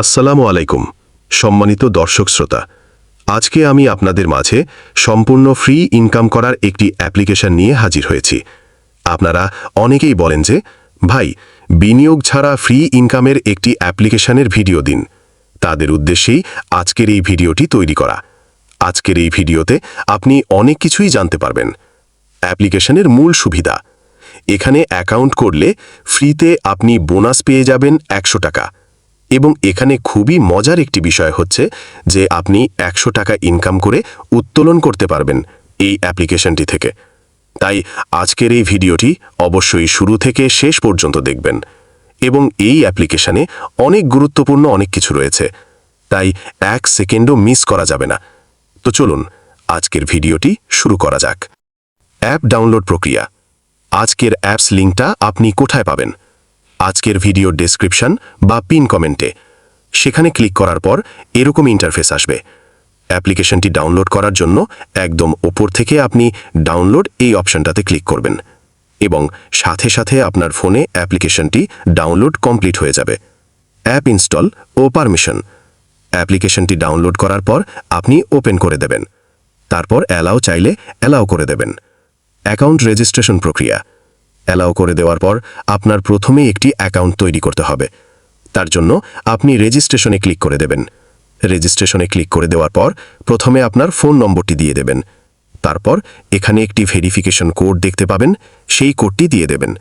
আসসালামু আলাইকুম সম্মানিত দর্শক শ্রোতা। আজকে আমি আপনাদের মাঝে সম্পূর্ণ ফ্রি ইনকাম করার একটি অ্যাপ্লিকেশন নিয়ে হাজির হয়েছি। আপনারা অনেকেই বলেন যে ভাই, বিনিয়োগ ছাড়া ফ্রি ইনকামের একটি অ্যাপ্লিকেশনের ভিডিও দিন। তাদের উদ্দেশ্যেই আজকের এই ভিডিওটি তৈরি করা। আজকের এই ভিডিওতে আপনি অনেক কিছুই জানতে পারবেন। অ্যাপ্লিকেশনের মূল সুবিধা: এখানে অ্যাকাউন্ট করলে ফ্রিতে আপনি বোনাস পেয়ে যাবেন 100 টাকা। এবং এখানে খুবই মজার একটি বিষয় হচ্ছে যে আপনি 100 টাকা ইনকাম করে উত্তোলন করতে পারবেন এই অ্যাপ্লিকেশনটি থেকে। তাই আজকের এই ভিডিওটি অবশ্যই শুরু থেকে শেষ পর্যন্ত দেখবেন। এবং এই অ্যাপ্লিকেশনে অনেক গুরুত্বপূর্ণ অনেক কিছু রয়েছে, তাই 1 সেকেন্ডও মিস করা যাবে না। তো চলুন আজকের ভিডিওটি শুরু করা যাক। অ্যাপ ডাউনলোড প্রক্রিয়া। আজকের অ্যাপস লিঙ্কটা আপনি কোথায় পাবেন? আজকের ভিডিও ডেসক্রিপশন বা পিন কমেন্টে। সেখানে ক্লিক করার পর এরকম ইন্টারফেস আসবে। অ্যাপ্লিকেশনটি ডাউনলোড করার জন্য একদম ওপর থেকে আপনি ডাউনলোড এই অপশনটাতে ক্লিক করবেন এবং সাথে সাথে আপনার ফোনে অ্যাপ্লিকেশনটি ডাউনলোড কমপ্লিট হয়ে যাবে। অ্যাপ ইনস্টল ও পারমিশন। অ্যাপ্লিকেশনটি ডাউনলোড করার পর আপনি ওপেন করে দেবেন। তারপর অ্যালাও চাইলে অ্যালাও করে দেবেন। অ্যাকাউন্ট রেজিস্ট্রেশন প্রক্রিয়া। অ্যালাও করে দেওয়ার পর আপনার প্রথমেই একটি অ্যাকাউন্ট তৈরি করতে হবে। তার জন্য আপনি রেজিস্ট্রেশনে ক্লিক করে দেবেন। রেজিস্ট্রেশনে ক্লিক করে দেওয়ার পর প্রথমে আপনার ফোন নম্বরটি দিয়ে দেবেন। তারপর এখানে একটি ভেরিফিকেশন কোড দেখতে পাবেন, সেই কোডটি দিয়ে দেবেন।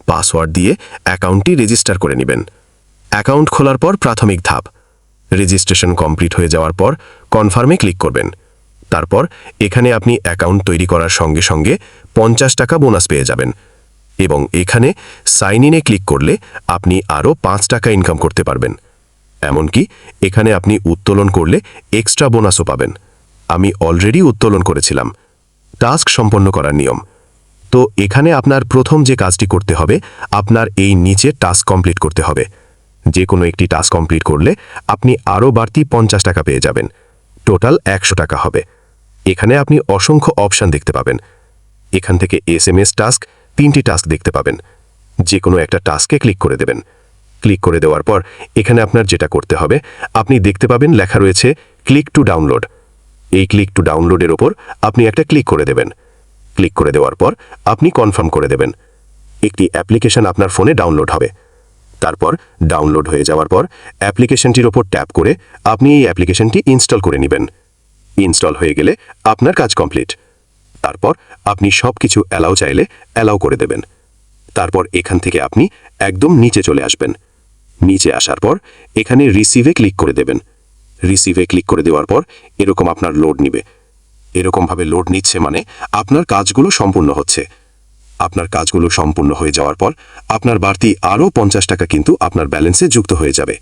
পাসওয়ার্ড দিয়ে অ্যাকাউন্টটি রেজিস্টার করে নেবেন। অ্যাকাউন্ট খোলার পর প্রাথমিক ধাপ। রেজিস্ট্রেশন কমপ্লিট হয়ে যাওয়ার পর কনফার্মে ক্লিক করবেন। তারপর এখানে আপনি অ্যাকাউন্ট তৈরি করার সঙ্গে সঙ্গে 50 টাকা বোনাস পেয়ে যাবেন। এবং এখানে সাইন ইনে ক্লিক করলে আপনি আরও 5 টাকা ইনকাম করতে পারবেন। এমনকি এখানে আপনি উত্তোলন করলে এক্সট্রা বোনাসও পাবেন। আমি অলরেডি উত্তোলন করেছিলাম। টাস্ক সম্পন্ন করার নিয়ম। তো এখানে আপনার প্রথম যে কাজটি করতে হবে, আপনার এই নিচে টাস্ক কমপ্লিট করতে হবে। যে কোনো একটি টাস্ক কমপ্লিট করলে আপনি আরও বাড়তি 50 টাকা পেয়ে যাবেন। টোটাল 100 টাকা হবে। এখানে আপনি অসংখ্য অপশান দেখতে পাবেন। এখান থেকে SMS টাস্ক 3টি টাস্ক দেখতে পাবেন। যে কোনো একটা টাস্কে ক্লিক করে দেবেন। ক্লিক করে দেওয়ার পর এখানে আপনার যেটা করতে হবে, আপনি দেখতে পাবেন লেখা রয়েছে ক্লিক টু ডাউনলোড। এই ক্লিক টু ডাউনলোডের ওপর আপনি একটা ক্লিক করে দেবেন। ক্লিক করে দেওয়ার পর আপনি কনফার্ম করে দেবেন। একটি অ্যাপ্লিকেশন আপনার ফোনে ডাউনলোড হবে। তারপর ডাউনলোড হয়ে যাওয়ার পর অ্যাপ্লিকেশনটির ওপর ট্যাপ করে আপনি এই অ্যাপ্লিকেশনটি ইনস্টল করে নেবেন। ইনস্টল হয়ে গেলে আপনার কাজ কমপ্লিট। তারপর আপনি সব কিছু অ্যালাও চাইলে অ্যালাও করে দেবেন। তারপর এখান থেকে আপনি একদম নিচে চলে আসবেন। নিচে আসার পর এখানে রিসিভে ক্লিক করে দেবেন। রিসিভে ক্লিক করে দেওয়ার পর এরকম আপনার লোড নিবে। এরকমভাবে লোড নিচ্ছে মানে আপনার কাজগুলো সম্পূর্ণ হচ্ছে। আপনার কাজগুলো সম্পূর্ণ হয়ে যাওয়ার পর আপনার বাড়তি আরও 50 টাকা কিন্তু আপনার ব্যালেন্সে যুক্ত হয়ে যাবে।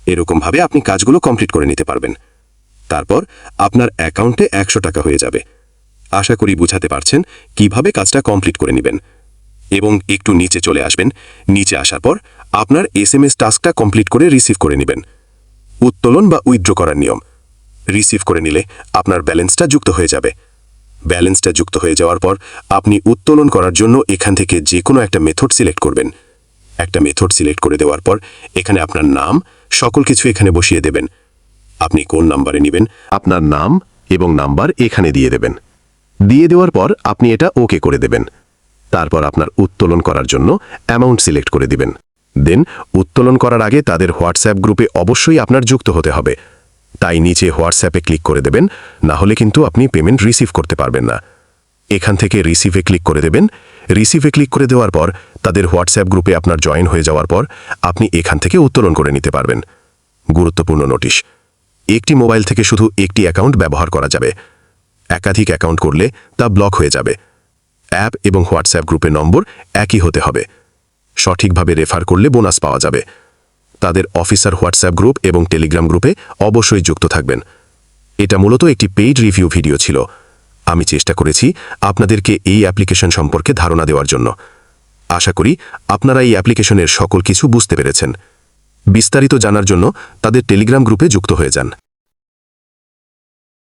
এরকমভাবে আপনি কাজগুলো কমপ্লিট করে নিতে পারবেন। তারপর আপনার অ্যাকাউন্টে 100 টাকা হয়ে যাবে। আশা করি বুঝাতে পারছেন কিভাবে কাজটা কমপ্লিট করে নেবেন। এবং একটু নিচে চলে আসবেন। নিচে আসার পর আপনার SMS টাস্কটা কমপ্লিট করে রিসিভ করে নেবেন। উত্তোলন বা উইথড্র করার নিয়ম। রিসিভ করে নিলে আপনার ব্যালেন্সটা যুক্ত হয়ে যাবে। ব্যালেন্সটা যুক্ত হয়ে যাওয়ার পর আপনি উত্তোলন করার জন্য এখান থেকে যে কোনো একটা মেথড সিলেক্ট করবেন। একটা মেথড সিলেক্ট করে দেওয়ার পর এখানে আপনার নাম সকল কিছু এখানে বসিয়ে দেবেন। আপনি কোন নাম্বারে নেবেন, আপনার নাম এবং নাম্বার এখানে দিয়ে দেবেন। দিয়ে দেওয়ার পর আপনি এটা ওকে করে দেবেন। তারপর আপনার উত্তোলন করার জন্য অ্যামাউন্ট সিলেক্ট করে দিবেন। দেন উত্তোলন করার আগে তাদের হোয়াটসঅ্যাপ গ্রুপে অবশ্যই আপনার যুক্ত হতে হবে। তাই নিচে হোয়াটসঅ্যাপে ক্লিক করে দেবেন, না হলে কিন্তু আপনি পেমেন্ট রিসিভ করতে পারবেন না। এখান থেকে রিসিভে ক্লিক করে দেবেন। রিসিভে ক্লিক করে দেওয়ার পর তাদের হোয়াটসঅ্যাপ গ্রুপে আপনার জয়েন হয়ে যাওয়ার পর আপনি এখান থেকে উত্তোলন করে নিতে পারবেন। গুরুত্বপূর্ণ নোটিশ: একটি মোবাইল থেকে শুধু একটি অ্যাকাউন্ট ব্যবহার করা যাবে। একাধিক অ্যাকাউন্ট করলে তা ব্লক হয়ে যাবে। অ্যাপ এবং হোয়াটসঅ্যাপ গ্রুপের নম্বর একই হতে হবে। সঠিকভাবে রেফার করলে বোনাস পাওয়া যাবে। তাদের অফিসার হোয়াটসঅ্যাপ গ্রুপ এবং টেলিগ্রাম গ্রুপে অবশ্যই যুক্ত থাকবেন। এটা মূলত একটি পেইড রিভিউ ভিডিও ছিল। আমি চেষ্টা করেছি আপনাদেরকে এই অ্যাপ্লিকেশন সম্পর্কে ধারণা দেওয়ার জন্য। আশা করি আপনারা এই অ্যাপ্লিকেশনের সকল কিছু বুঝতে পেরেছেন। বিস্তারিত জানার জন্য তাদের টেলিগ্রাম গ্রুপে যুক্ত হয়ে যান।